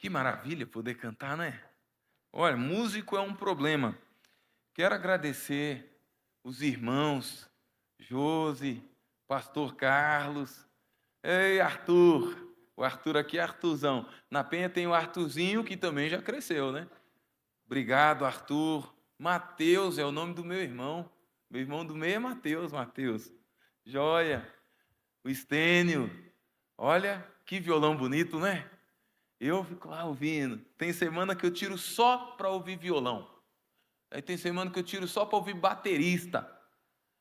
Que maravilha poder cantar, né? Olha, músico é um problema. Quero agradecer os irmãos Josi, pastor Carlos. Ei, Arthur. O Arthur aqui é Arthurzão. Na Penha tem o Arthurzinho, que também já cresceu, né? Obrigado, Arthur. Mateus é o nome do meu irmão. Meu irmão do meio é Mateus. Joia. O Estênio. Olha, que violão bonito, né? Eu fico lá ouvindo. Tem semana que eu tiro só para ouvir violão. Aí tem semana que eu tiro só para ouvir baterista.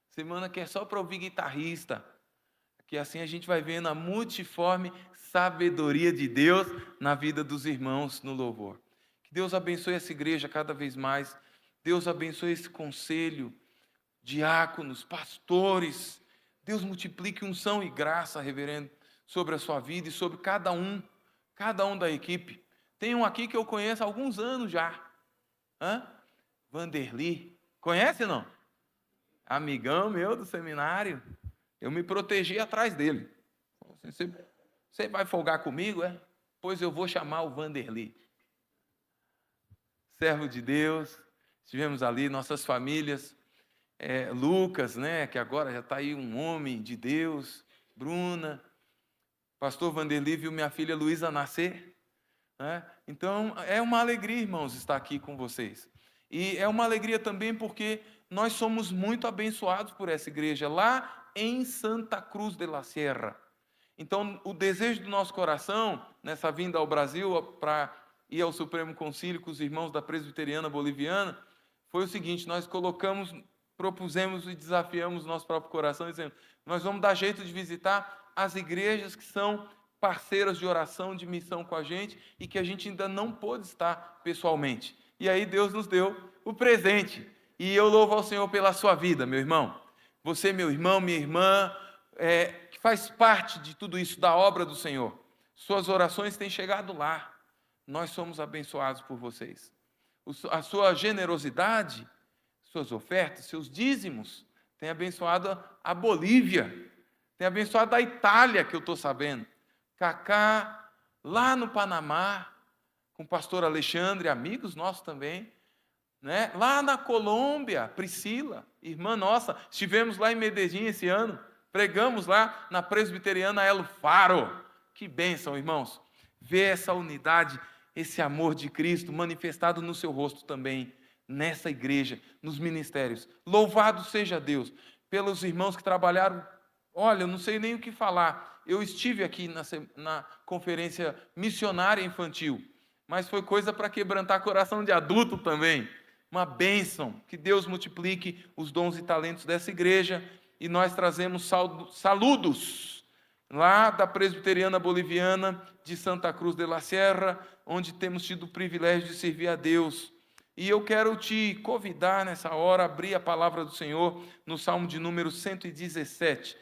Semana que é só para ouvir guitarrista. Que assim a gente vai vendo a multiforme sabedoria de Deus na vida dos irmãos no louvor. Que Deus abençoe essa igreja cada vez mais. Deus abençoe esse conselho, diáconos, pastores. Deus multiplique unção e graça, reverendo, sobre a sua vida e sobre cada um da equipe. Tem um aqui que eu conheço há alguns anos já. Vanderly. Conhece não? Amigão meu do seminário. Eu me protegi atrás dele. Você vai folgar comigo, é? Pois eu vou chamar o Vanderly. Servo de Deus. Estivemos ali, nossas famílias. Lucas, né? Que agora já está aí um homem de Deus. Bruna. Pastor Vanderly viu minha filha Luísa nascer. Né? Então, é uma alegria, irmãos, estar aqui com vocês. E é uma alegria também porque nós somos muito abençoados por essa igreja, lá em Santa Cruz de la Sierra. Então, o desejo do nosso coração, nessa vinda ao Brasil, para ir ao Supremo Concílio com os irmãos da Presbiteriana Boliviana, foi o seguinte: nós propusemos e desafiamos o nosso próprio coração, dizendo, nós vamos dar jeito de visitar as igrejas que são parceiras de oração, de missão com a gente, e que a gente ainda não pôde estar pessoalmente. E aí Deus nos deu o presente. E eu louvo ao Senhor pela sua vida, meu irmão. Você, meu irmão, minha irmã, que faz parte de tudo isso, da obra do Senhor. Suas orações têm chegado lá. Nós somos abençoados por vocês. A sua generosidade, suas ofertas, seus dízimos, tem abençoado a Bolívia, tem abençoado a Itália, que eu estou sabendo. Cacá, lá no Panamá, com o pastor Alexandre, amigos nossos também. Né? Lá na Colômbia, Priscila, irmã nossa, estivemos lá em Medellín esse ano, pregamos lá na Presbiteriana El Faro. Que bênção, irmãos, ver essa unidade, esse amor de Cristo manifestado no seu rosto também, nessa igreja, nos ministérios. Louvado seja Deus pelos irmãos que trabalharam. Olha, eu não sei nem o que falar. Eu estive aqui na conferência missionária infantil, mas foi coisa para quebrantar coração de adulto também. Uma bênção, que Deus multiplique os dons e talentos dessa igreja. E nós trazemos saludos lá da Presbiteriana Boliviana de Santa Cruz de la Sierra, onde temos tido o privilégio de servir a Deus. E eu quero te convidar nessa hora a abrir a palavra do Senhor no Salmo de número 117.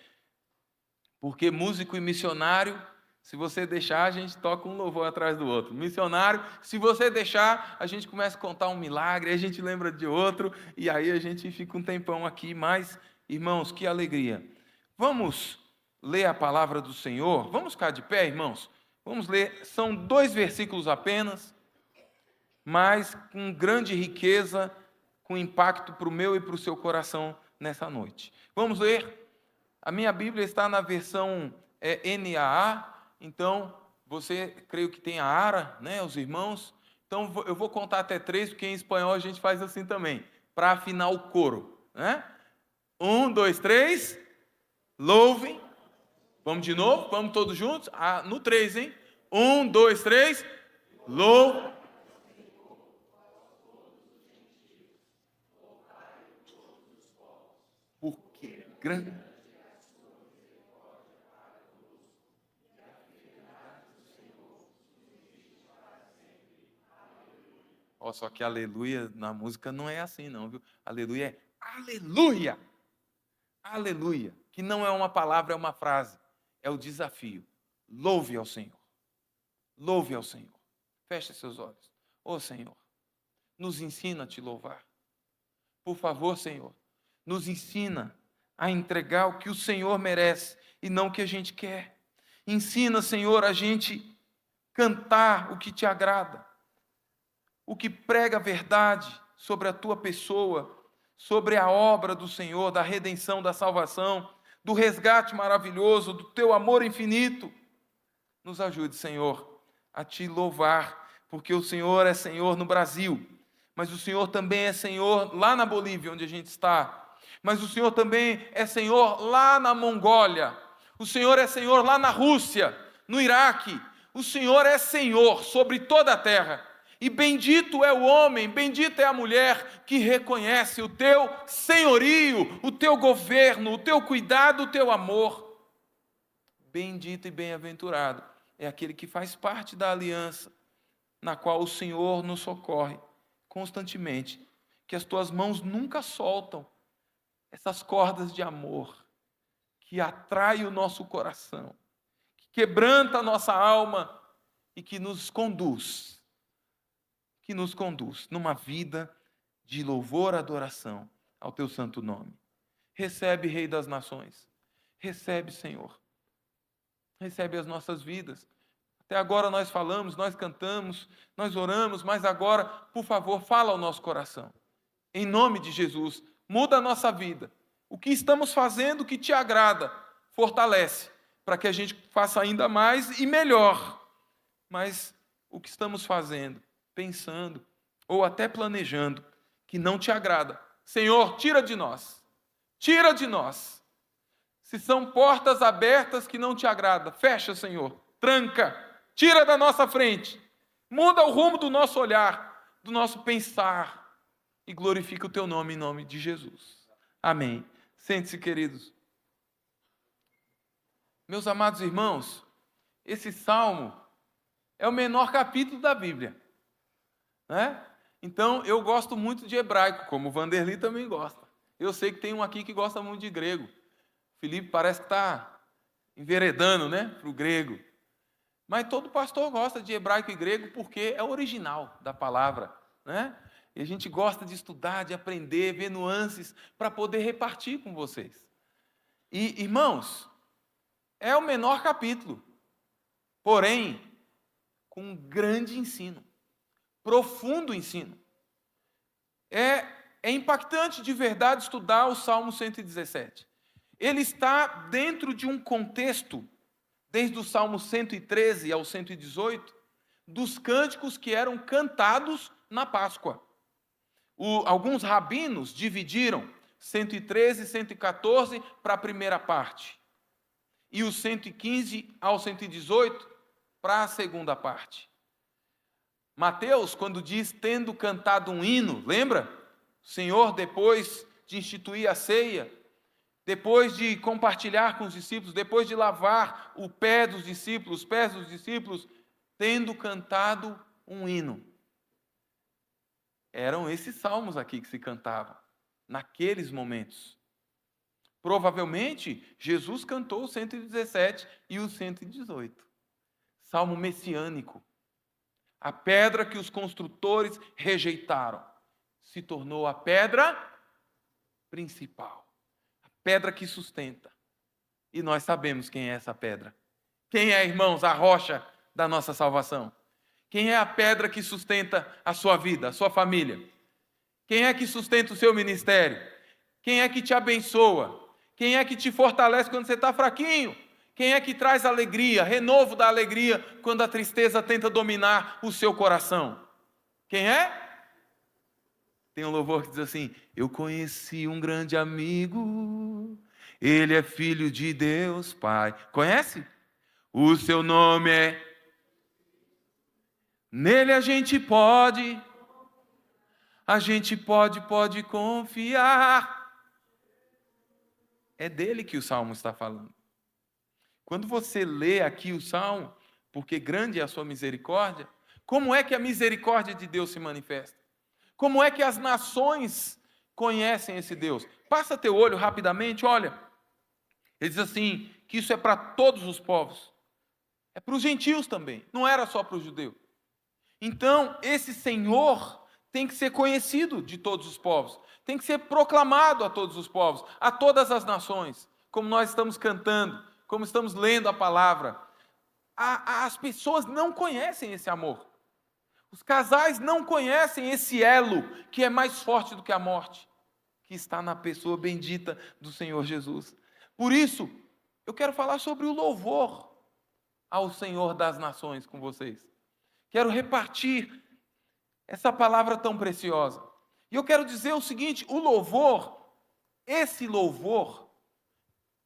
Porque músico e missionário, se você deixar, a gente toca um louvor atrás do outro. Missionário, se você deixar, a gente começa a contar um milagre, a gente lembra de outro, e aí a gente fica um tempão aqui. Mas, irmãos, que alegria. Vamos ler a palavra do Senhor? Vamos ficar de pé, irmãos? Vamos ler, são 2 versículos apenas, mas com grande riqueza, com impacto para o meu e para o seu coração nessa noite. Vamos ler. A minha Bíblia está na versão NAA, então você, creio que tem a ARA, né, os irmãos. Então eu vou contar até 3, porque em espanhol a gente faz assim também, para afinar o coro. Né? 1, 2, 3, louvem. Vamos de novo, vamos todos juntos? No 3, hein? 1, 2, 3, louvem. Porque grande... Só que aleluia na música não é assim não, viu? Aleluia é aleluia. Aleluia, que não é uma palavra, é uma frase. É o desafio. Louve ao Senhor. Louve ao Senhor. Feche seus olhos. Senhor, nos ensina a te louvar. Por favor, Senhor, nos ensina a entregar o que o Senhor merece e não o que a gente quer. Ensina, Senhor, a gente cantar o que te agrada, o que prega a verdade sobre a tua pessoa, sobre a obra do Senhor, da redenção, da salvação, do resgate maravilhoso, do teu amor infinito. Nos ajude, Senhor, a te louvar, porque o Senhor é Senhor no Brasil, mas o Senhor também é Senhor lá na Bolívia, onde a gente está, mas o Senhor também é Senhor lá na Mongólia, o Senhor é Senhor lá na Rússia, no Iraque, o Senhor é Senhor sobre toda a terra, e bendito é o homem, bendita é a mulher que reconhece o teu senhorio, o teu governo, o teu cuidado, o teu amor. Bendito e bem-aventurado é aquele que faz parte da aliança, na qual o Senhor nos socorre constantemente, que as tuas mãos nunca soltam essas cordas de amor, que atrai o nosso coração, que quebranta a nossa alma e que nos conduz numa vida de louvor e adoração ao teu santo nome. Recebe, Rei das Nações, recebe, Senhor, recebe as nossas vidas. Até agora nós falamos, nós cantamos, nós oramos, mas agora, por favor, fala ao nosso coração. Em nome de Jesus, muda a nossa vida. O que estamos fazendo que te agrada, fortalece, para que a gente faça ainda mais e melhor. Mas o que estamos fazendo, pensando, ou até planejando, que não te agrada, Senhor, tira de nós. Tira de nós. Se são portas abertas que não te agradam, fecha, Senhor, tranca. Tira da nossa frente, muda o rumo do nosso olhar, do nosso pensar, e glorifica o teu nome em nome de Jesus. Amém. Sente-se, queridos. Meus amados irmãos, esse salmo é o menor capítulo da Bíblia, né? Então, eu gosto muito de hebraico, como o Vanderly também gosta. Eu sei que tem um aqui que gosta muito de grego. Felipe parece que está enveredando, né, para o grego. Mas todo pastor gosta de hebraico e grego porque é o original da palavra, né? E a gente gosta de estudar, de aprender, ver nuances para poder repartir com vocês. E, irmãos, é o menor capítulo, porém, com um grande ensino, profundo ensino. É impactante de verdade estudar o Salmo 117. Ele está dentro de um contexto, desde o Salmo 113 ao 118, dos cânticos que eram cantados na Páscoa. Alguns rabinos dividiram 113 e 114 para a primeira parte, e o 115 ao 118 para a segunda parte. Mateus, quando diz, tendo cantado um hino, lembra? O Senhor, depois de instituir a ceia, depois de compartilhar com os discípulos, depois de lavar o pé dos discípulos, os pés dos discípulos, tendo cantado um hino. Eram esses salmos aqui que se cantavam, naqueles momentos. Provavelmente, Jesus cantou o 117 e o 118. Salmo messiânico. A pedra que os construtores rejeitaram se tornou a pedra principal. Pedra que sustenta. E nós sabemos quem é essa pedra. Quem é, irmãos, a rocha da nossa salvação? Quem é a pedra que sustenta a sua vida, a sua família? Quem é que sustenta o seu ministério? Quem é que te abençoa? Quem é que te fortalece quando você está fraquinho? Quem é que traz alegria, renovo da alegria, quando a tristeza tenta dominar o seu coração? Quem é? Tem um louvor que diz assim, eu conheci um grande amigo, ele é filho de Deus Pai. Conhece? O seu nome é... Nele a gente pode confiar. É dele que o Salmo está falando. Quando você lê aqui o Salmo, porque grande é a sua misericórdia, como é que a misericórdia de Deus se manifesta? Como é que as nações conhecem esse Deus? Passa teu olho rapidamente, olha. Ele diz assim, que isso é para todos os povos. É para os gentios também, não era só para os judeus. Então, esse Senhor tem que ser conhecido de todos os povos. Tem que ser proclamado a todos os povos, a todas as nações. Como nós estamos cantando, como estamos lendo a palavra. as pessoas não conhecem esse amor. Os casais não conhecem esse elo que é mais forte do que a morte, que está na pessoa bendita do Senhor Jesus. Por isso, eu quero falar sobre o louvor ao Senhor das nações com vocês. Quero repartir essa palavra tão preciosa. E eu quero dizer o seguinte: o louvor, esse louvor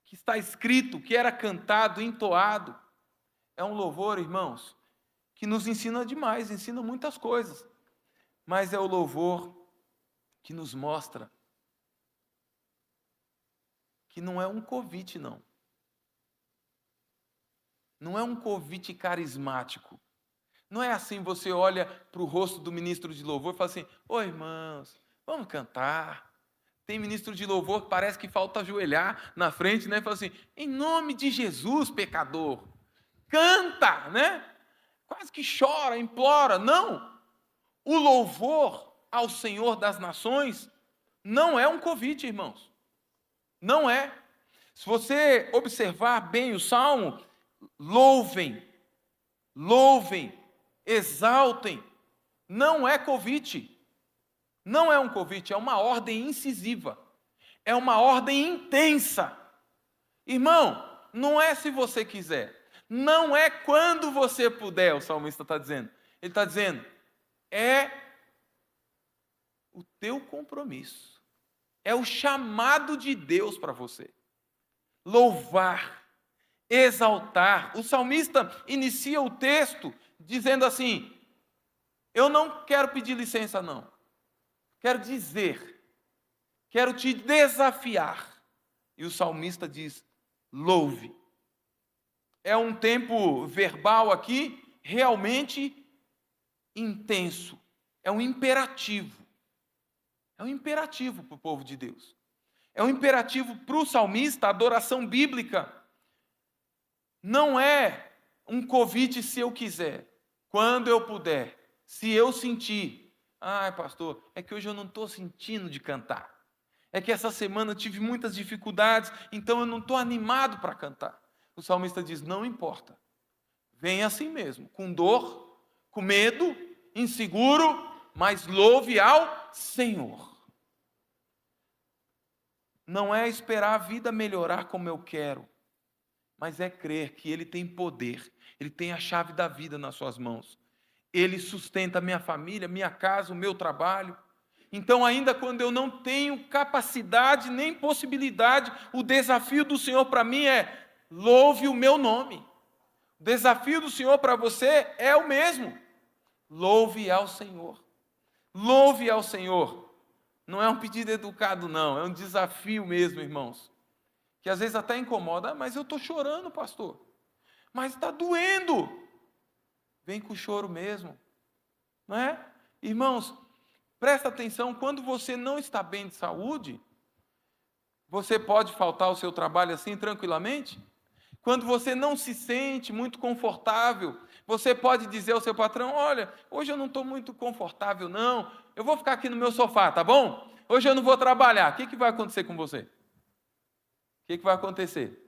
que está escrito, que era cantado, entoado, é um louvor, irmãos, que nos ensina demais, ensina muitas coisas. Mas é o louvor que nos mostra que não é um convite, não. Não é um convite carismático. Não é assim, você olha para o rosto do ministro de louvor e fala assim: ô irmãos, vamos cantar. Tem ministro de louvor que parece que falta ajoelhar na frente, né? E fala assim: em nome de Jesus, pecador, canta, né? Quase que chora, implora. Não. O louvor ao Senhor das nações não é um convite, irmãos. Não é. Se você observar bem o Salmo, louvem, louvem, exaltem, não é convite. Não é um convite, é uma ordem incisiva. É uma ordem intensa. Irmão, não é se você quiser. Não é quando você puder, o salmista está dizendo. Ele está dizendo, é o teu compromisso. É o chamado de Deus para você. Louvar, exaltar. O salmista inicia o texto dizendo assim: eu não quero pedir licença, não. Quero dizer, quero te desafiar. E o salmista diz: louve. É um tempo verbal aqui realmente intenso. É um imperativo. É um imperativo para o povo de Deus. É um imperativo para o salmista. A adoração bíblica não é um convite se eu quiser, quando eu puder, se eu sentir. Ai, pastor, é que hoje eu não estou sentindo de cantar. É que essa semana eu tive muitas dificuldades, então eu não estou animado para cantar. O salmista diz: não importa. Venha assim mesmo, com dor, com medo, inseguro, mas louve ao Senhor. Não é esperar a vida melhorar como eu quero, mas é crer que Ele tem poder, Ele tem a chave da vida nas suas mãos. Ele sustenta a minha família, minha casa, o meu trabalho. Então, ainda quando eu não tenho capacidade nem possibilidade, o desafio do Senhor para mim é: louve o meu nome. O desafio do Senhor para você é o mesmo. Louve ao Senhor. Louve ao Senhor. Não é um pedido educado, não. É um desafio mesmo, irmãos. Que às vezes até incomoda. Ah, mas eu estou chorando, pastor. Mas está doendo. Vem com o choro mesmo. Não é? Irmãos, presta atenção. Quando você não está bem de saúde, você pode faltar ao seu trabalho assim tranquilamente? Quando você não se sente muito confortável, você pode dizer ao seu patrão: olha, hoje eu não estou muito confortável, não. Eu vou ficar aqui no meu sofá, tá bom? Hoje eu não vou trabalhar. O que vai acontecer com você? O que vai acontecer?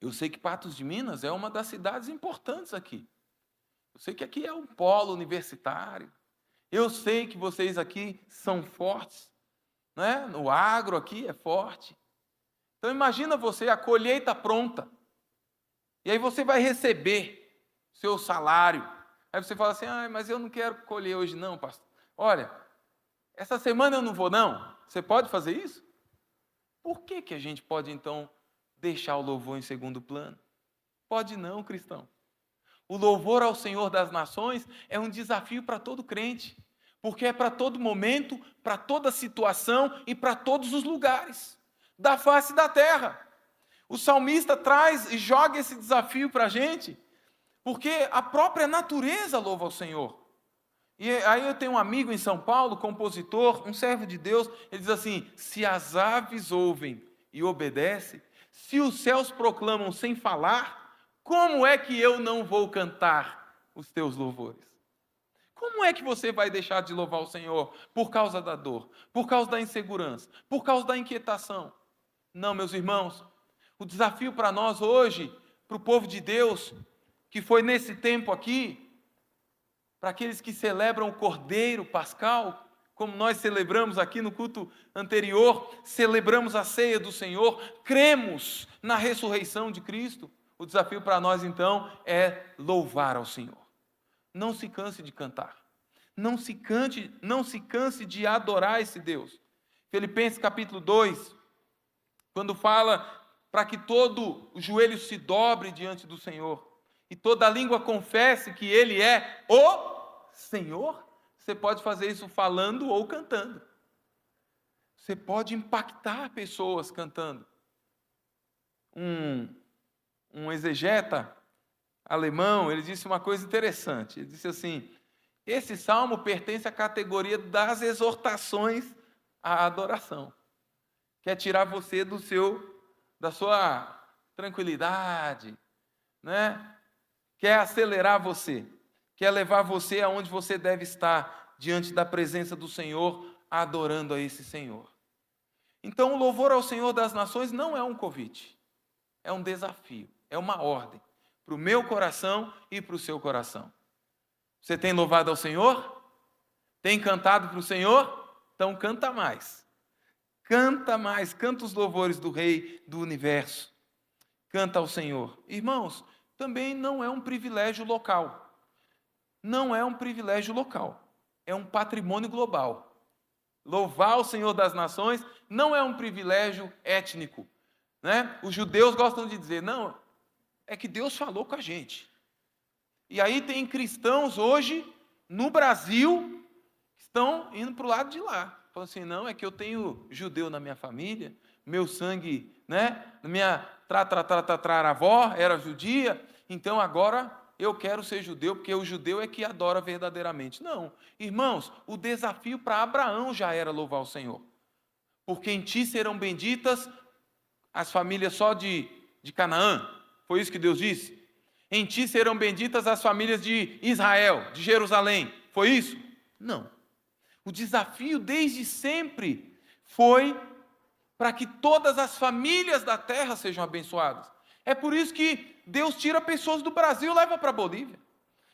Eu sei que Patos de Minas é uma das cidades importantes aqui. Eu sei que aqui é um polo universitário. Eu sei que vocês aqui são fortes, né? O agro aqui é forte. Então imagina você, a colheita pronta. E aí você vai receber seu salário. Aí você fala assim: ah, mas eu não quero colher hoje não, pastor. Olha, essa semana eu não vou não. Você pode fazer isso? Por que a gente pode então deixar o louvor em segundo plano? Pode não, cristão. O louvor ao Senhor das nações é um desafio para todo crente, porque é para todo momento, para toda situação e para todos os lugares da face da terra. O salmista traz e joga esse desafio para a gente, porque a própria natureza louva ao Senhor. E aí eu tenho um amigo em São Paulo, compositor, um servo de Deus, ele diz assim: se as aves ouvem e obedecem, se os céus proclamam sem falar, como é que eu não vou cantar os teus louvores? Como é que você vai deixar de louvar o Senhor por causa da dor, por causa da insegurança, por causa da inquietação? Não, meus irmãos, o desafio para nós hoje para o povo de Deus, que foi nesse tempo aqui, para aqueles que celebram o Cordeiro Pascal, como nós celebramos aqui no culto anterior, celebramos a ceia do Senhor, cremos na ressurreição de Cristo. O desafio para nós, então, é louvar ao Senhor. Não se canse de cantar. Não se canse de adorar esse Deus. Filipenses capítulo 2, quando fala para que todo o joelho se dobre diante do Senhor e toda língua confesse que Ele é o Senhor, você pode fazer isso falando ou cantando. Você pode impactar pessoas cantando. Um exegeta alemão, ele disse uma coisa interessante. Ele disse assim: esse salmo pertence à categoria das exortações à adoração. Quer tirar você da sua tranquilidade, né? Quer acelerar você, quer levar você aonde você deve estar, diante da presença do Senhor, adorando a esse Senhor. Então, o louvor ao Senhor das nações não é um convite, é um desafio, é uma ordem para o meu coração e para o seu coração. Você tem louvado ao Senhor? Tem cantado para o Senhor? Então canta mais. Canta mais, canta os louvores do Rei do Universo. Canta ao Senhor. Irmãos, também não é um privilégio local. Não é um privilégio local. É um patrimônio global. Louvar o Senhor das nações não é um privilégio étnico, né? Os judeus gostam de dizer, não, é que Deus falou com a gente. E aí tem cristãos hoje, no Brasil, que estão indo para o lado de lá. Falam assim, não, é que eu tenho judeu na minha família, meu sangue, né? Minha avó era judia, então agora eu quero ser judeu, porque o judeu é que adora verdadeiramente. Não, irmãos, o desafio para Abraão já era louvar o Senhor. Porque em ti serão benditas as famílias só de Canaã. Foi isso que Deus disse? Em ti serão benditas as famílias de Israel, de Jerusalém. Foi isso? Não. O desafio desde sempre foi para que todas as famílias da terra sejam abençoadas. É por isso que Deus tira pessoas do Brasil e leva para a Bolívia.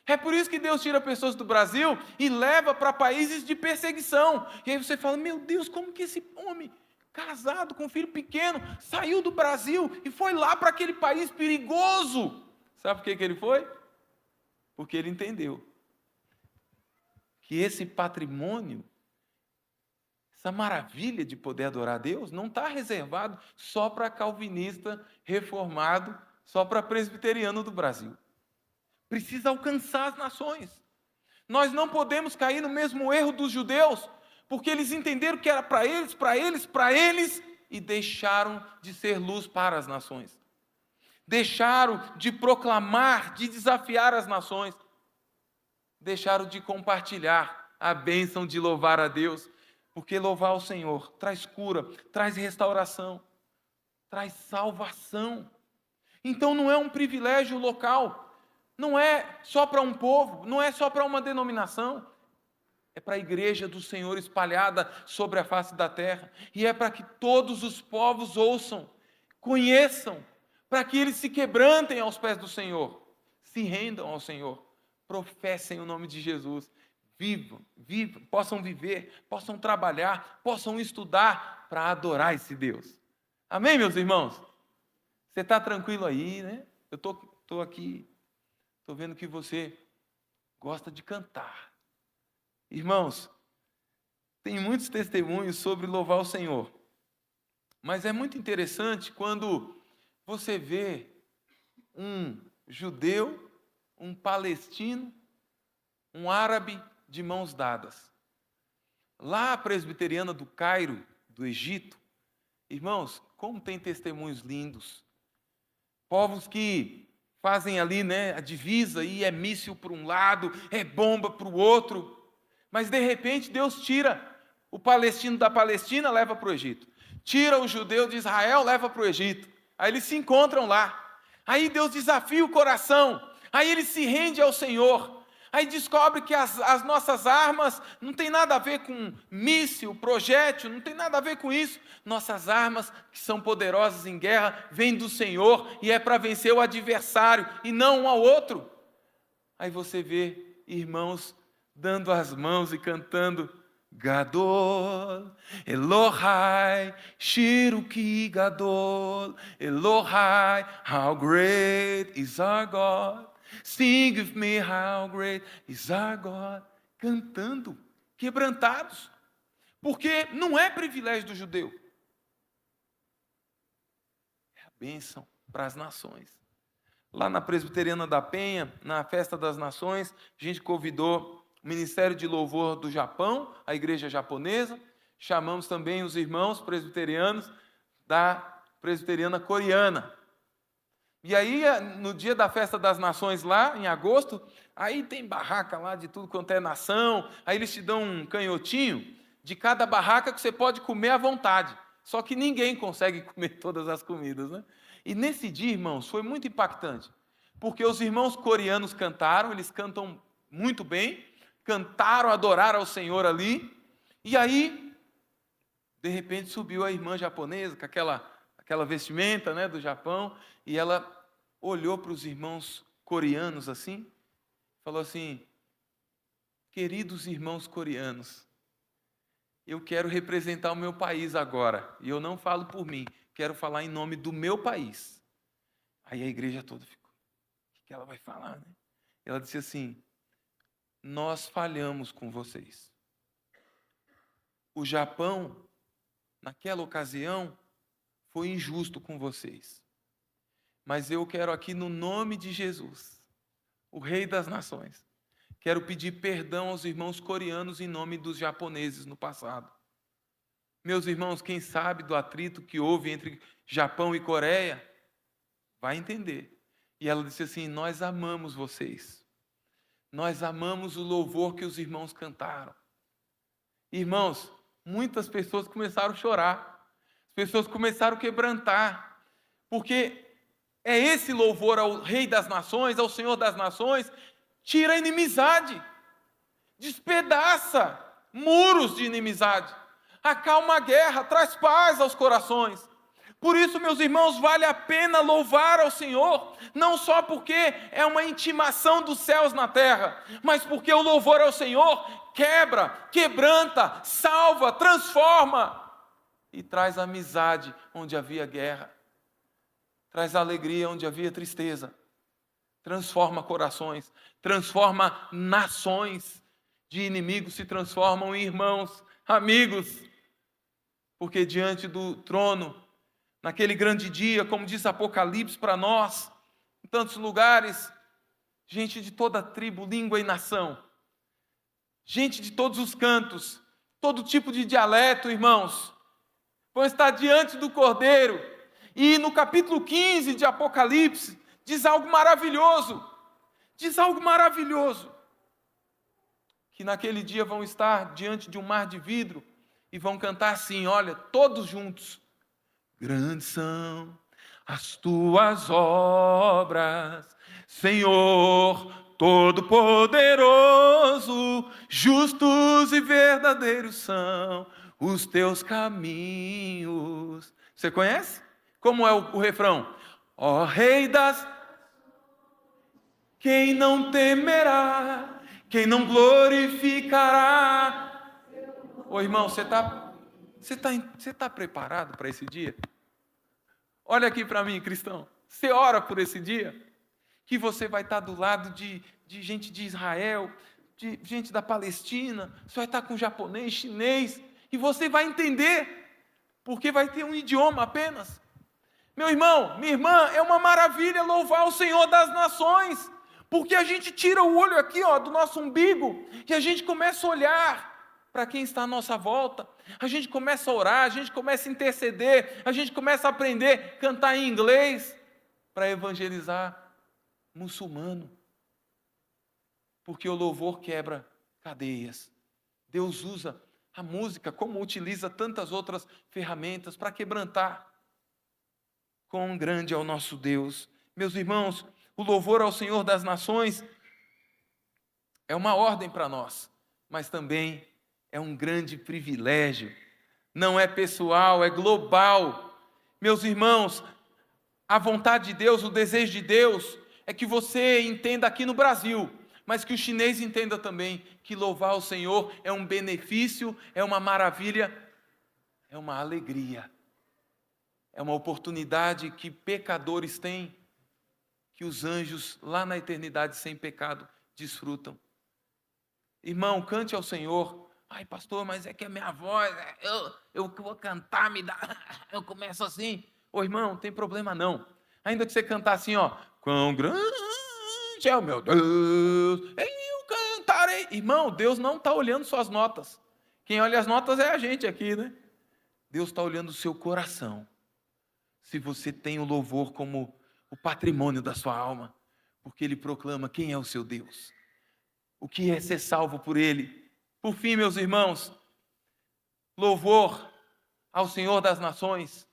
É por isso que Deus tira pessoas do Brasil e leva para países de perseguição. E aí você fala, meu Deus, como que esse homem, casado com um filho pequeno, saiu do Brasil e foi lá para aquele país perigoso? Sabe por que ele foi? Porque ele entendeu que esse patrimônio, essa maravilha de poder adorar a Deus, não está reservado só para calvinista, reformado, só para presbiteriano do Brasil. Precisa alcançar as nações. Nós não podemos cair no mesmo erro dos judeus, porque eles entenderam que era para eles, e deixaram de ser luz para as nações. Deixaram de proclamar, de desafiar as nações. Deixaram de compartilhar a bênção de louvar a Deus, porque louvar ao Senhor traz cura, traz restauração, traz salvação. Então não é um privilégio local, não é só para um povo, não é só para uma denominação, é para a igreja do Senhor espalhada sobre a face da terra, e é para que todos os povos ouçam, conheçam, para que eles se quebrantem aos pés do Senhor, se rendam ao Senhor, professem o nome de Jesus, vivam, possam viver, possam trabalhar, possam estudar para adorar esse Deus. Amém, meus irmãos? Você está tranquilo aí, né? Eu estou aqui, estou vendo que você gosta de cantar. Irmãos, tem muitos testemunhos sobre louvar o Senhor, mas é muito interessante quando você vê um judeu, um palestino, um árabe de mãos dadas. Lá a presbiteriana do Cairo, do Egito, irmãos, como tem testemunhos lindos. Povos que fazem ali, né, a divisa e é míssil para um lado, é bomba para o outro. Mas de repente Deus tira o palestino da Palestina, leva para o Egito. Tira o judeu de Israel, leva para o Egito. Aí eles se encontram lá. Aí Deus desafia o coração. Aí ele se rende ao Senhor. Aí descobre que as nossas armas não tem nada a ver com míssil, projétil, não tem nada a ver com isso. Nossas armas, que são poderosas em guerra, vêm do Senhor e é para vencer o adversário e não um ao outro. Aí você vê irmãos dando as mãos e cantando Gadol, Elohai, Shiruki Gadol, Elohai, how great is our God. Sing with me, how great is our God. Cantando, quebrantados. Porque não é privilégio do judeu. É a bênção para as nações. Lá na Presbiteriana da Penha, na Festa das Nações, a gente convidou o Ministério de Louvor do Japão, a igreja japonesa. Chamamos também os irmãos presbiterianos da Presbiteriana Coreana. E aí, no dia da Festa das Nações lá, em agosto, aí tem barraca lá de tudo quanto é nação, aí eles te dão um canhotinho de cada barraca que você pode comer à vontade. Só que ninguém consegue comer todas as comidas, né? E nesse dia, irmãos, foi muito impactante, porque os irmãos coreanos cantaram, eles cantam muito bem, cantaram, adoraram ao Senhor ali, e aí, de repente, subiu a irmã japonesa com aquela vestimenta, né, do Japão, e ela olhou para os irmãos coreanos assim, falou assim: queridos irmãos coreanos, eu quero representar o meu país agora, e eu não falo por mim, quero falar em nome do meu país. Aí a igreja toda ficou, o que ela vai falar, né? Ela disse assim: nós falhamos com vocês. O Japão, naquela ocasião, foi injusto com vocês. Mas eu quero aqui, no nome de Jesus, o Rei das Nações, quero pedir perdão aos irmãos coreanos em nome dos japoneses no passado. Meus irmãos, quem sabe do atrito que houve entre Japão e Coreia, vai entender. E ela disse assim: nós amamos vocês. Nós amamos o louvor que os irmãos cantaram. Irmãos, muitas pessoas começaram a chorar. As pessoas começaram a quebrantar. Porque é esse louvor ao Rei das Nações, ao Senhor das Nações, tira a inimizade, despedaça muros de inimizade, acalma a guerra, traz paz aos corações. Por isso, meus irmãos, vale a pena louvar ao Senhor, não só porque é uma intimação dos céus na terra, mas porque o louvor ao Senhor quebra, quebranta, salva, transforma e traz amizade onde havia guerra. Traz alegria onde havia tristeza, transforma corações, transforma nações, de inimigos se transformam em irmãos, amigos, porque diante do trono, naquele grande dia, como diz Apocalipse para nós, em tantos lugares, gente de toda tribo, língua e nação, gente de todos os cantos, todo tipo de dialeto, irmãos, vão estar diante do Cordeiro. E no capítulo 15 de Apocalipse, diz algo maravilhoso. Diz algo maravilhoso. Que naquele dia vão estar diante de um mar de vidro e vão cantar assim, olha, todos juntos. Grandes são as tuas obras, Senhor Todo-Poderoso, justos e verdadeiros são os teus caminhos. Você conhece? Como é o refrão? Ó Rei das... Quem não temerá, quem não glorificará. Ô irmão, você tá preparado para esse dia? Olha aqui para mim, cristão. Você ora por esse dia? Que você vai estar do lado de gente de Israel, de gente da Palestina, você vai estar com japonês, chinês, e você vai entender, porque vai ter um idioma apenas. Meu irmão, minha irmã, é uma maravilha louvar o Senhor das nações, porque a gente tira o olho aqui, ó, do nosso umbigo, e a gente começa a olhar para quem está à nossa volta, a gente começa a orar, a gente começa a interceder, a gente começa a aprender a cantar em inglês, para evangelizar muçulmano, porque o louvor quebra cadeias. Deus usa a música, como utiliza tantas outras ferramentas, para quebrantar. Quão grande é o nosso Deus. Meus irmãos, o louvor ao Senhor das nações é uma ordem para nós, mas também é um grande privilégio. Não é pessoal, é global. Meus irmãos, a vontade de Deus, o desejo de Deus é que você entenda aqui no Brasil, mas que o chinês entenda também que louvar o Senhor é um benefício, é uma maravilha, é uma alegria. É uma oportunidade que pecadores têm, que os anjos lá na eternidade sem pecado desfrutam. Irmão, cante ao Senhor. Ai, pastor, mas é que a minha voz, eu vou cantar, me dá. Eu começo assim. Ô, irmão, não tem problema não. Ainda que você cantar assim, ó. Quão grande é o meu Deus, eu cantarei. Irmão, Deus não está olhando suas notas. Quem olha as notas é a gente aqui, né? Deus está olhando o seu coração. Se você tem o louvor como o patrimônio da sua alma, porque Ele proclama quem é o seu Deus. O que é ser salvo por Ele. Por fim, meus irmãos, louvor ao Senhor das nações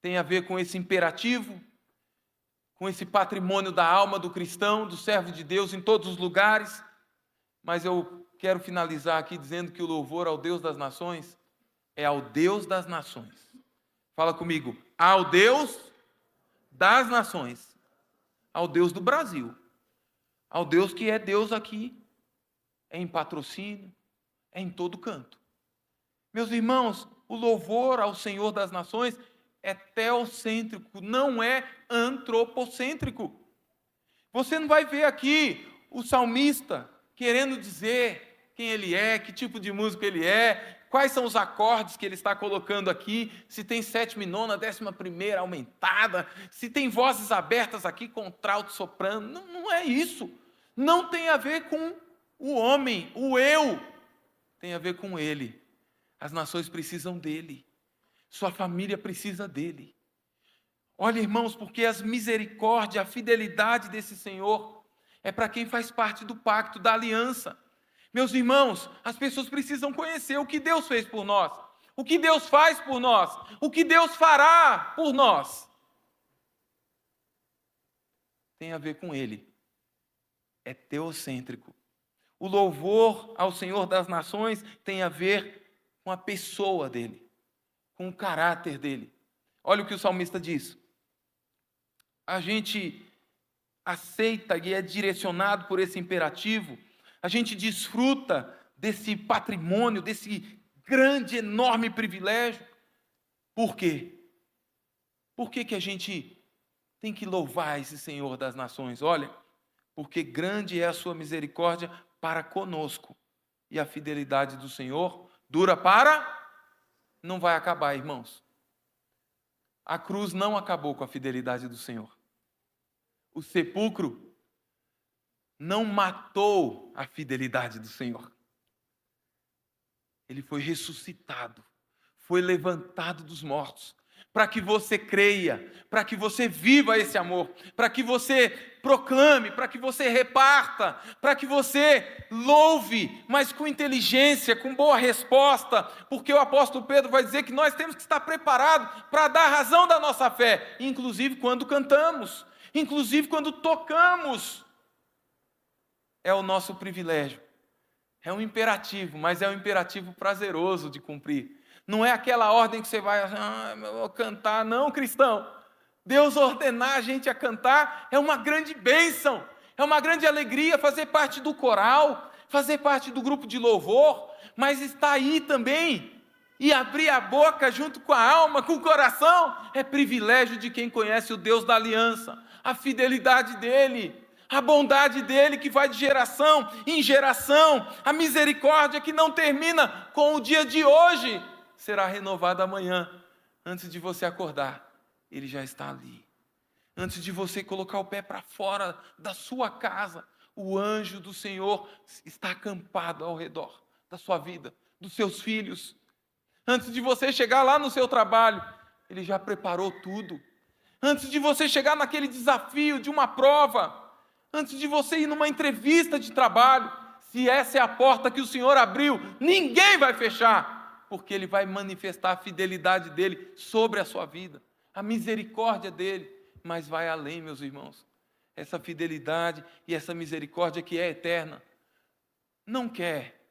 tem a ver com esse imperativo, com esse patrimônio da alma do cristão, do servo de Deus em todos os lugares. Mas eu quero finalizar aqui dizendo que o louvor ao Deus das nações é ao Deus das nações. Fala comigo, ao Deus das nações, ao Deus do Brasil, ao Deus que é Deus aqui, é em Patrocínio, é em todo canto. Meus irmãos, o louvor ao Senhor das nações é teocêntrico, não é antropocêntrico. Você não vai ver aqui o salmista querendo dizer quem ele é, que tipo de música ele é, quais são os acordes que ele está colocando aqui, se tem sétima e nona, 11ª aumentada, se tem vozes abertas aqui, contralto, soprano. Não, não é isso. Não tem a ver com o homem, o eu. Tem a ver com ele. As nações precisam dele. Sua família precisa dele. Olha, irmãos, porque as misericórdias, a fidelidade desse Senhor é para quem faz parte do pacto, da aliança. Meus irmãos, as pessoas precisam conhecer o que Deus fez por nós, o que Deus faz por nós, o que Deus fará por nós. Tem a ver com Ele. É teocêntrico. O louvor ao Senhor das nações tem a ver com a pessoa dele, com o caráter dele. Olha o que o salmista diz. A gente aceita e é direcionado por esse imperativo, a gente desfruta desse patrimônio, desse grande, enorme privilégio. Por quê? Por que a gente tem que louvar esse Senhor das nações? Olha, porque grande é a sua misericórdia para conosco, e a fidelidade do Senhor dura para... Não vai acabar, irmãos. A cruz não acabou com a fidelidade do Senhor. O sepulcro não matou a fidelidade do Senhor. Ele foi ressuscitado, foi levantado dos mortos, para que você creia, para que você viva esse amor, para que você proclame, para que você reparta, para que você louve, mas com inteligência, com boa resposta, porque o apóstolo Pedro vai dizer que nós temos que estar preparados para dar razão da nossa fé, inclusive quando cantamos, inclusive quando tocamos. É o nosso privilégio. É um imperativo, mas é um imperativo prazeroso de cumprir. Não é aquela ordem que você vai, eu vou cantar. Não, cristão. Deus ordenar a gente a cantar é uma grande bênção, é uma grande alegria fazer parte do coral, fazer parte do grupo de louvor, mas estar aí também e abrir a boca junto com a alma, com o coração, é privilégio de quem conhece o Deus da aliança, a fidelidade dele, a bondade dele que vai de geração em geração, a misericórdia que não termina com o dia de hoje, será renovada amanhã. Antes de você acordar, ele já está ali. Antes de você colocar o pé para fora da sua casa, o anjo do Senhor está acampado ao redor da sua vida, dos seus filhos. Antes de você chegar lá no seu trabalho, ele já preparou tudo. Antes de você chegar naquele desafio de uma prova, antes de você ir numa entrevista de trabalho, se essa é a porta que o Senhor abriu, ninguém vai fechar, porque Ele vai manifestar a fidelidade dEle sobre a sua vida, a misericórdia dEle, mas vai além, meus irmãos. Essa fidelidade e essa misericórdia que é eterna, não quer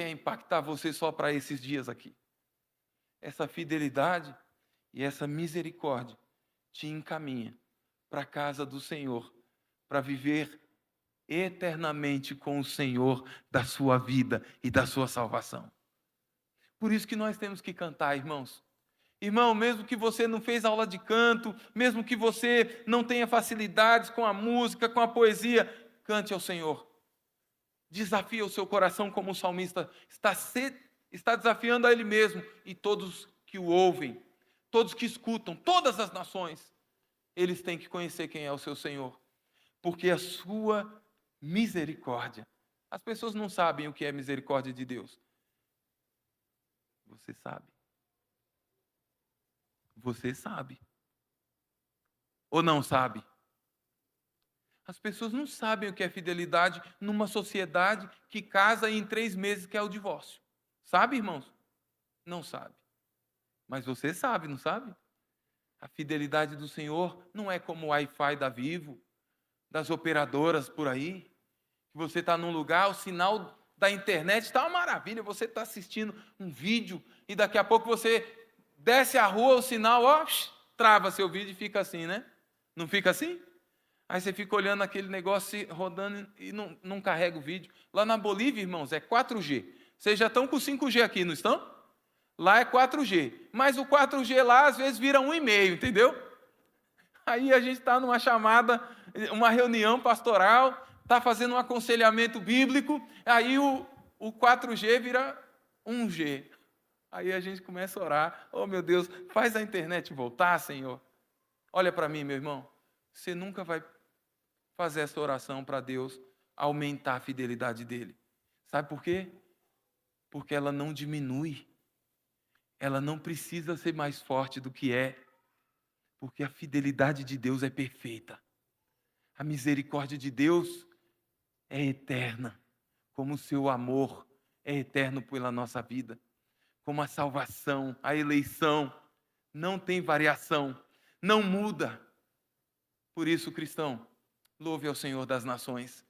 impactar você só para esses dias aqui. Essa fidelidade e essa misericórdia te encaminha para a casa do Senhor, para viver eternamente com o Senhor da sua vida e da sua salvação. Por isso que nós temos que cantar, irmãos. Irmão, mesmo que você não fez aula de canto, mesmo que você não tenha facilidades com a música, com a poesia, cante ao Senhor. Desafia o seu coração como o salmista está desafiando a ele mesmo e todos que o ouvem, todos que escutam, todas as nações, eles têm que conhecer quem é o seu Senhor, porque a sua misericórdia, as pessoas não sabem o que é misericórdia de Deus. Você sabe. Você sabe. Ou não sabe? As pessoas não sabem o que é fidelidade numa sociedade que casa e em 3 meses quer o divórcio. Sabe, irmãos? Não sabe. Mas você sabe, não sabe? A fidelidade do Senhor não é como o Wi-Fi da Vivo, das operadoras por aí, que você está num lugar, o sinal da internet está uma maravilha, você está assistindo um vídeo e daqui a pouco você desce a rua, o sinal, ó, trava seu vídeo e fica assim, né? Não fica assim? Aí você fica olhando aquele negócio rodando e não carrega o vídeo. Lá na Bolívia, irmãos, é 4G. Vocês já estão com 5G aqui, não estão? Lá é 4G. Mas o 4G lá, às vezes, vira 1,5, entendeu? Aí a gente está numa chamada, uma reunião pastoral, está fazendo um aconselhamento bíblico, aí o 4G vira 1G. Aí a gente começa a orar. Oh, meu Deus, faz a internet voltar, Senhor. Olha para mim, meu irmão. Você nunca vai fazer essa oração para Deus aumentar a fidelidade dele. Sabe por quê? Porque ela não diminui. Ela não precisa ser mais forte do que é. Porque a fidelidade de Deus é perfeita. A misericórdia de Deus é eterna. Como o seu amor é eterno pela nossa vida. Como a salvação, a eleição, não tem variação, não muda. Por isso, cristão, louve ao Senhor das nações.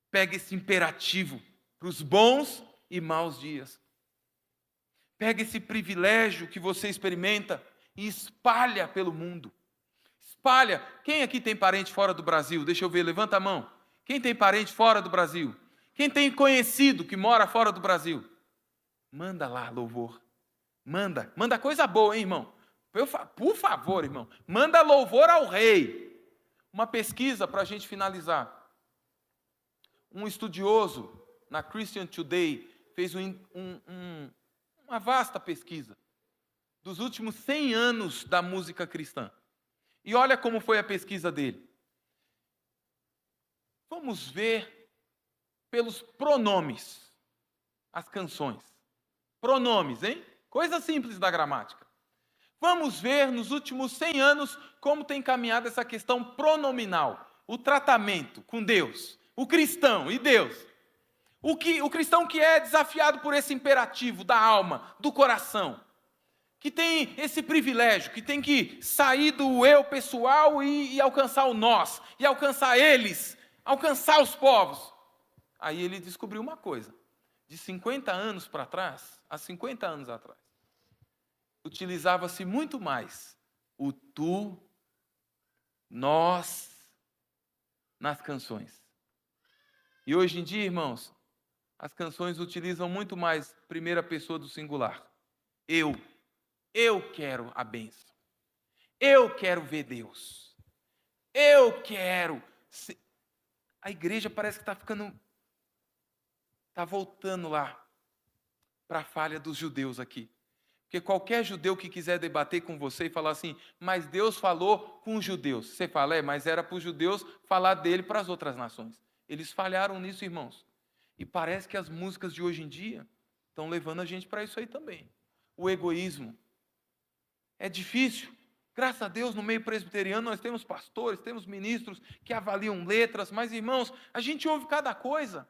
Pega esse imperativo para os bons e maus dias. Pega esse privilégio que você experimenta e espalha pelo mundo. Espalha. Quem aqui tem parente fora do Brasil? Deixa eu ver, levanta a mão. Quem tem parente fora do Brasil? Quem tem conhecido que mora fora do Brasil? Manda lá louvor. Manda coisa boa, hein, irmão? Por favor, irmão. Manda louvor ao rei. Uma pesquisa para a gente finalizar. Um estudioso na Christian Today fez uma vasta pesquisa dos últimos 100 anos da música cristã. E olha como foi a pesquisa dele. Vamos ver pelos pronomes as canções. Pronomes, hein? Coisa simples da gramática. Vamos ver nos últimos 100 anos como tem caminhado essa questão pronominal, o tratamento com Deus, o cristão e Deus. O cristão que é desafiado por esse imperativo da alma, do coração, que tem esse privilégio, que tem que sair do eu pessoal e alcançar o nós, e alcançar eles, alcançar os povos. Aí ele descobriu uma coisa, de 50 anos para trás, há 50 anos atrás, utilizava-se muito mais o tu, nós, nas canções. E hoje em dia, irmãos, as canções utilizam muito mais primeira pessoa do singular. Eu quero a bênção. Eu quero ver Deus. Eu quero. A igreja parece que está voltando lá para a falha dos judeus aqui. Porque qualquer judeu que quiser debater com você e falar assim, mas Deus falou com os judeus. Você fala, mas era para os judeus falar dele para as outras nações. Eles falharam nisso, irmãos. E parece que as músicas de hoje em dia estão levando a gente para isso aí também. O egoísmo. É difícil. Graças a Deus, no meio presbiteriano, nós temos pastores, temos ministros que avaliam letras, mas, irmãos, a gente ouve cada coisa.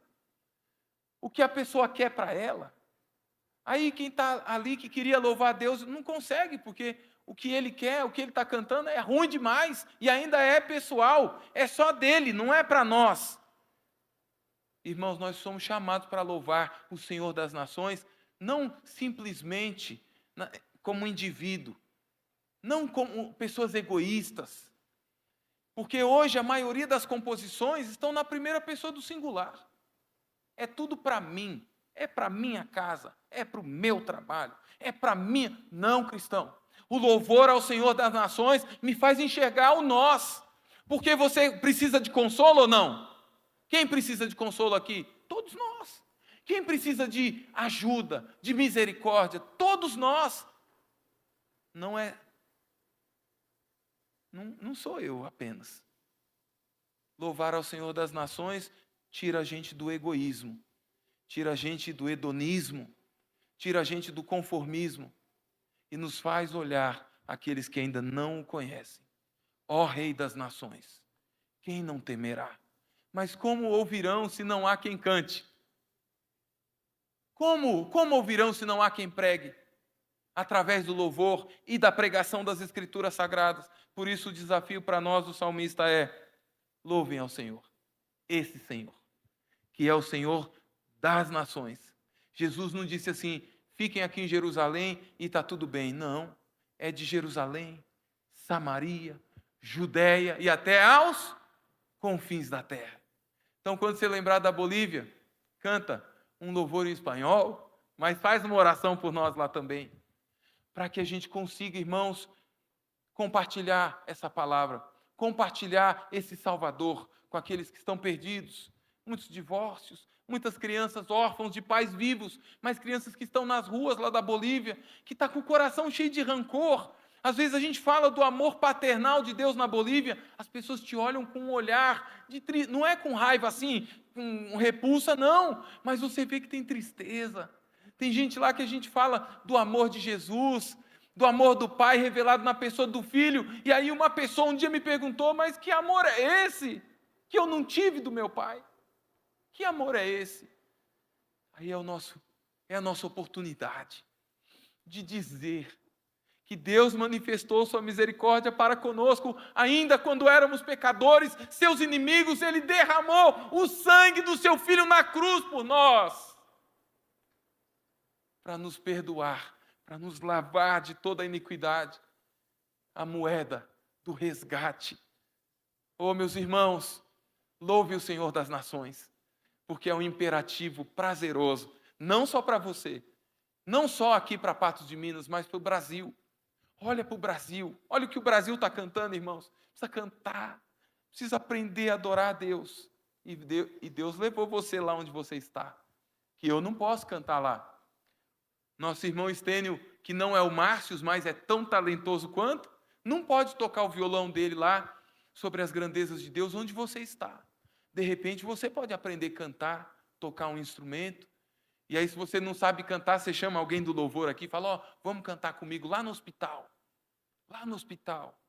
O que a pessoa quer para ela. Aí quem está ali que queria louvar a Deus não consegue, porque o que ele quer, o que ele está cantando é ruim demais e ainda é pessoal, é só dele, não é para nós. Irmãos, nós somos chamados para louvar o Senhor das nações, não simplesmente como indivíduo, não como pessoas egoístas, porque hoje a maioria das composições estão na primeira pessoa do singular. É tudo para mim, é para minha casa, é para o meu trabalho, é para mim. Não, cristão. O louvor ao Senhor das nações me faz enxergar o nós. Porque você precisa de consolo ou não? Quem precisa de consolo aqui? Todos nós. Quem precisa de ajuda, de misericórdia? Todos nós. Não sou eu apenas. Louvar ao Senhor das nações tira a gente do egoísmo, tira a gente do hedonismo, tira a gente do conformismo e nos faz olhar aqueles que ainda não o conhecem. Ó Rei das nações, quem não temerá? Mas como ouvirão se não há quem cante? Como ouvirão se não há quem pregue? Através do louvor e da pregação das Escrituras Sagradas. Por isso o desafio para nós do salmista é: louvem ao Senhor, esse Senhor, que é o Senhor das nações. Jesus não disse assim, fiquem aqui em Jerusalém e está tudo bem. Não, é de Jerusalém, Samaria, Judéia e até aos confins da terra. Então, quando você lembrar da Bolívia, canta um louvor em espanhol, mas faz uma oração por nós lá também, para que a gente consiga, irmãos, compartilhar essa palavra, compartilhar esse Salvador com aqueles que estão perdidos. Muitos divórcios, muitas crianças órfãos de pais vivos, mas crianças que estão nas ruas lá da Bolívia, que estão com o coração cheio de rancor. Às vezes a gente fala do amor paternal de Deus na Bolívia, as pessoas te olham com um olhar de não é com raiva assim, com repulsa, não, mas você vê que tem tristeza. Tem gente lá que a gente fala do amor de Jesus, do amor do Pai revelado na pessoa do Filho, e aí uma pessoa um dia me perguntou, mas que amor é esse que eu não tive do meu Pai? Que amor é esse? Aí é a nossa oportunidade de dizer que Deus manifestou sua misericórdia para conosco, ainda quando éramos pecadores, seus inimigos, Ele derramou o sangue do seu Filho na cruz por nós, para nos perdoar, para nos lavar de toda a iniquidade, a moeda do resgate. Oh, meus irmãos, louve o Senhor das nações, porque é um imperativo prazeroso, não só para você, não só aqui para Patos de Minas, mas para o Brasil. Olha para o Brasil, olha o que o Brasil está cantando, irmãos. Precisa cantar, precisa aprender a adorar a Deus. E Deus levou você lá onde você está, que eu não posso cantar lá. Nosso irmão Estênio, que não é o Márcios, mas é tão talentoso quanto, não pode tocar o violão dele lá sobre as grandezas de Deus onde você está. De repente você pode aprender a cantar, tocar um instrumento. E aí, se você não sabe cantar, você chama alguém do louvor aqui e fala, ó, vamos cantar comigo lá no hospital. Lá no hospital.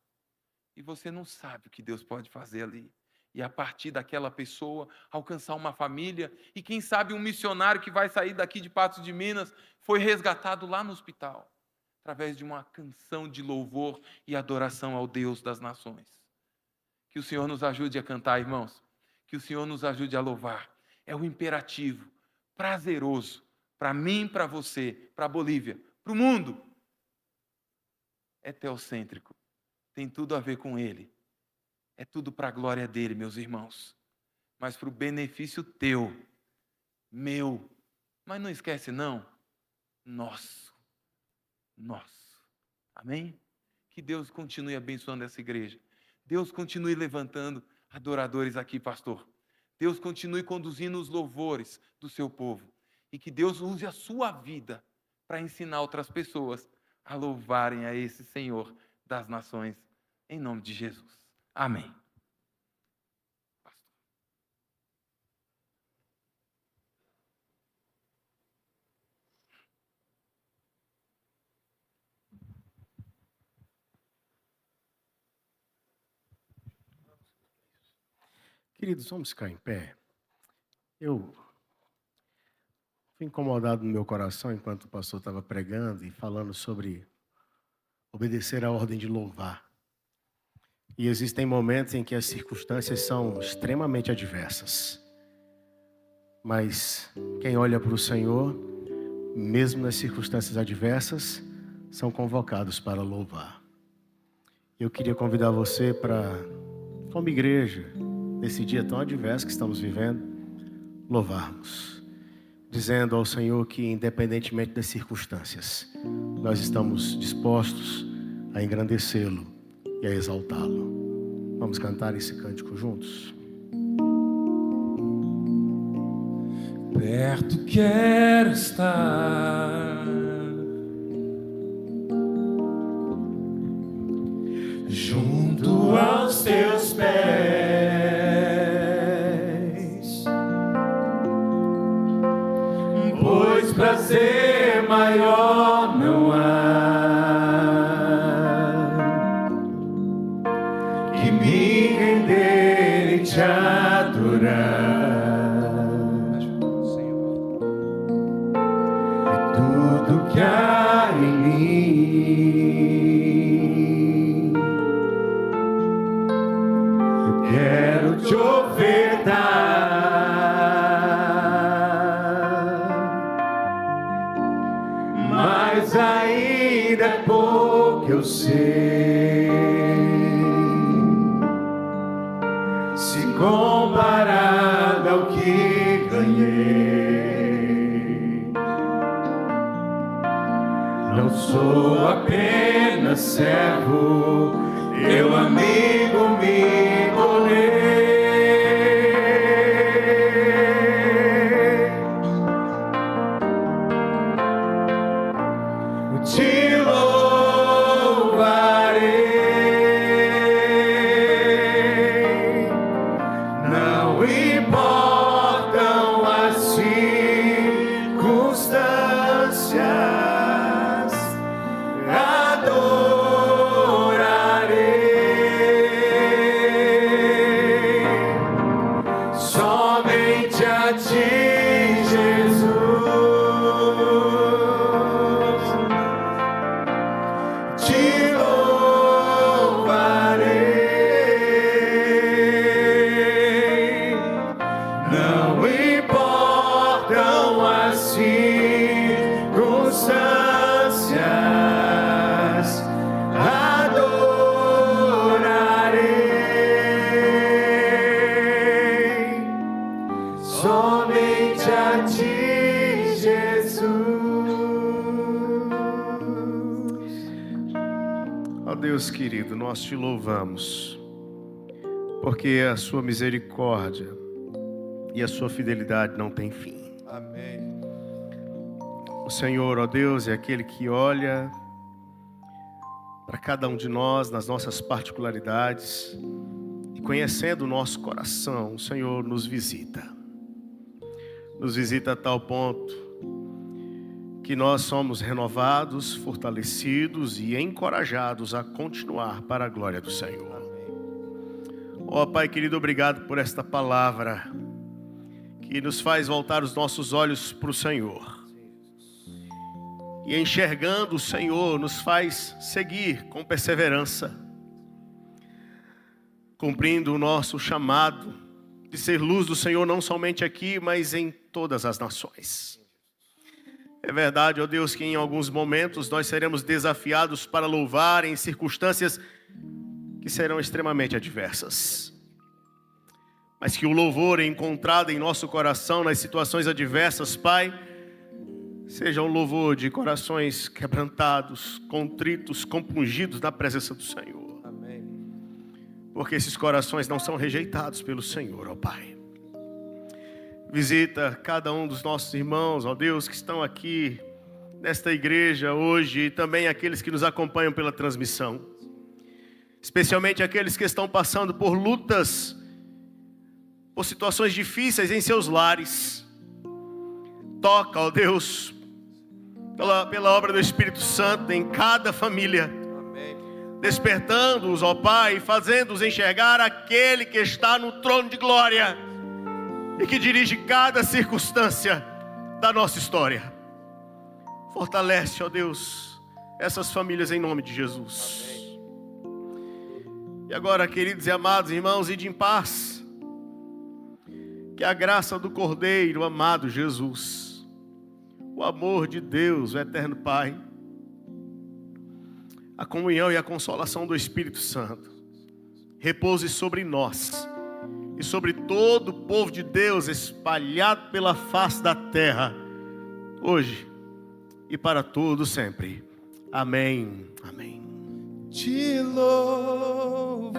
E você não sabe o que Deus pode fazer ali. E a partir daquela pessoa, alcançar uma família. E quem sabe um missionário que vai sair daqui de Patos de Minas foi resgatado lá no hospital. Através de uma canção de louvor e adoração ao Deus das nações. Que o Senhor nos ajude a cantar, irmãos. Que o Senhor nos ajude a louvar. É um imperativo prazeroso para mim, para você, para a Bolívia, para o mundo. É teocêntrico, tem tudo a ver com Ele. É tudo para a glória dEle, meus irmãos. Mas para o benefício teu, meu. Mas não esquece não, nosso. Amém? Que Deus continue abençoando essa igreja. Deus continue levantando adoradores aqui, pastor. Deus continue conduzindo os louvores do seu povo. E que Deus use a sua vida para ensinar outras pessoas a louvarem a esse Senhor das nações, em nome de Jesus. Amém. Queridos, vamos ficar em pé. Eu fui incomodado no meu coração enquanto o pastor estava pregando e falando sobre obedecer à ordem de louvar. E existem momentos em que as circunstâncias são extremamente adversas. mas quem olha para o Senhor, mesmo nas circunstâncias adversas, são convocados para louvar. Eu queria convidar você para, como igreja, nesse dia tão adverso que estamos vivendo, louvarmos, dizendo ao Senhor que, independentemente das circunstâncias, nós estamos dispostos a engrandecê-lo e a exaltá-lo. Vamos cantar esse cântico juntos? Perto quero estar, junto aos teus pés, pois prazer maior não há que me render e te adorar. Que há em mim, eu quero te ofertar, mas ainda é pouco eu sei, se comparado ao que ganhei. Não sou apenas servo, teu amigo me tornei. Te louvarei, não importam as circunstâncias. Deus querido, nós te louvamos, porque a sua misericórdia e a sua fidelidade não tem fim. Amém. O Senhor, ó Deus, é aquele que olha para cada um de nós nas nossas particularidades e, conhecendo o nosso coração, o Senhor nos visita. Nos visita a tal ponto que nós somos renovados, fortalecidos e encorajados a continuar para a glória do Senhor. Ó Pai querido, obrigado por esta palavra que nos faz voltar os nossos olhos para o Senhor. E enxergando o Senhor, nos faz seguir com perseverança, cumprindo o nosso chamado de ser luz do Senhor, não somente aqui, mas em todas as nações. É verdade, ó Deus, que em alguns momentos nós seremos desafiados para louvar em circunstâncias que serão extremamente adversas. Mas que o louvor encontrado em nosso coração nas situações adversas, Pai, seja um louvor de corações quebrantados, contritos, compungidos na presença do Senhor. Amém. Porque esses corações não são rejeitados pelo Senhor, ó Pai. Visita cada um dos nossos irmãos, ó Deus, que estão aqui nesta igreja hoje e também aqueles que nos acompanham pela transmissão. Especialmente aqueles que estão passando por lutas, por situações difíceis em seus lares. Toca, ó Deus, pela obra do Espírito Santo em cada família. Amém. Despertando-os, ó Pai, fazendo-os enxergar aquele que está no trono de glória e que dirige cada circunstância da nossa história. Fortalece, ó Deus, essas famílias em nome de Jesus. Amém. E agora, queridos e amados irmãos, ide em paz. que a graça do Cordeiro amado Jesus, o amor de Deus, o eterno Pai, a comunhão e a consolação do Espírito Santo repouse sobre nós e sobre todo o povo de Deus espalhado pela face da terra, hoje e para todo sempre. Amém. Amém. Te louvarei.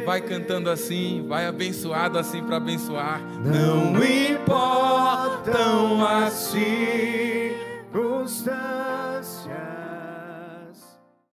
Vai cantando assim, vai abençoado assim para abençoar. Não importam as circunstâncias.